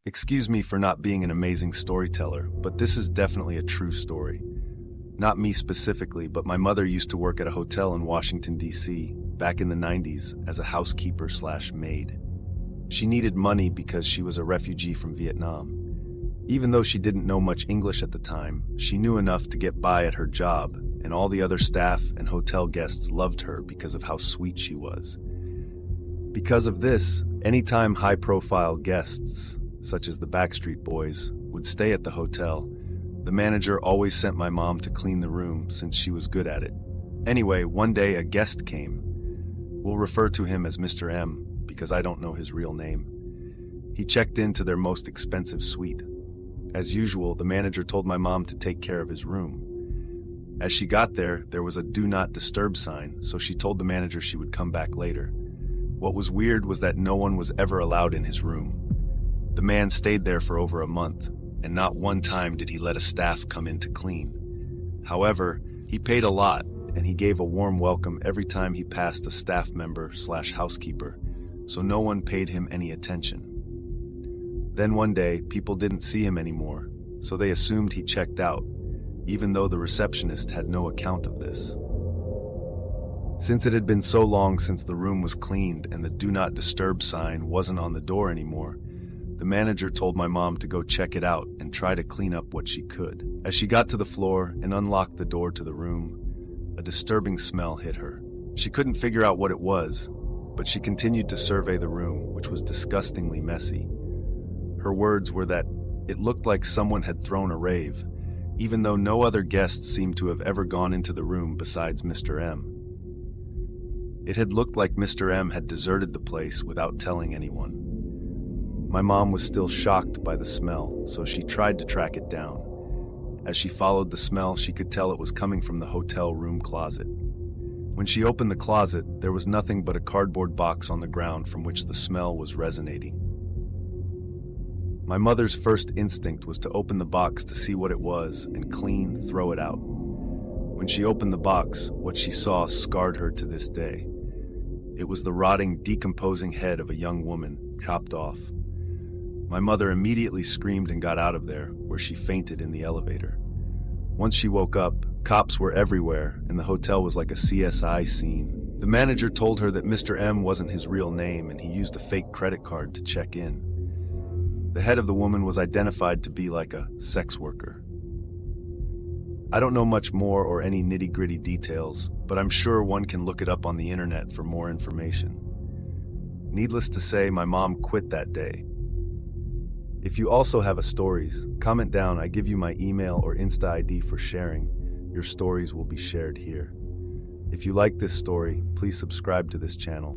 Excuse me for not being an amazing storyteller, but this is definitely a true story. Not me specifically, but my mother used to work at a hotel in Washington, D.C., back in the 90s as a housekeeper/maid. She needed money because she was a refugee from Vietnam. Even though she didn't know much English at the time, she knew enough to get by at her job, and all the other staff and hotel guests loved her because of how sweet she was. Because of this, anytime high-profile guests, such as the Backstreet Boys, would stay at the hotel, the manager always sent my mom to clean the room since she was good at it. Anyway, one day a guest came. We'll refer to him as Mr. M because I don't know his real name. He checked into their most expensive suite. As usual, the manager told my mom to take care of his room. As she got there, there was a "Do Not Disturb" sign, so she told the manager she would come back later. What was weird was that no one was ever allowed in his room. The man stayed there for over a month, and not one time did he let a staff come in to clean. However, he paid a lot, and he gave a warm welcome every time he passed a staff member/housekeeper, so no one paid him any attention. Then one day, people didn't see him anymore, so they assumed he checked out, even though the receptionist had no account of this. Since it had been so long since the room was cleaned and the "Do Not Disturb" sign wasn't on the door anymore, the manager told my mom to go check it out and try to clean up what she could. As she got to the floor and unlocked the door to the room, a disturbing smell hit her. She couldn't figure out what it was, but she continued to survey the room, which was disgustingly messy. Her words were that it looked like someone had thrown a rave, even though no other guests seemed to have ever gone into the room besides Mr. M. It had looked like Mr. M had deserted the place without telling anyone. My mom was still shocked by the smell, so she tried to track it down. As she followed the smell, she could tell it was coming from the hotel room closet. When she opened the closet, there was nothing but a cardboard box on the ground from which the smell was resonating. My mother's first instinct was to open the box to see what it was and throw it out. When she opened the box, what she saw scarred her to this day. It was the rotting, decomposing head of a young woman, chopped off. My mother immediately screamed and got out of there, where she fainted in the elevator. Once she woke up, cops were everywhere, and the hotel was like a CSI scene. The manager told her that Mr. M wasn't his real name, and he used a fake credit card to check in. The head of the woman was identified to be like a sex worker. I don't know much more or any nitty-gritty details, but I'm sure one can look it up on the internet for more information. Needless to say, my mom quit that day. If you also have stories, comment down. I give you my email or Insta ID for sharing. Your stories will be shared here. If you like this story, please subscribe to this channel.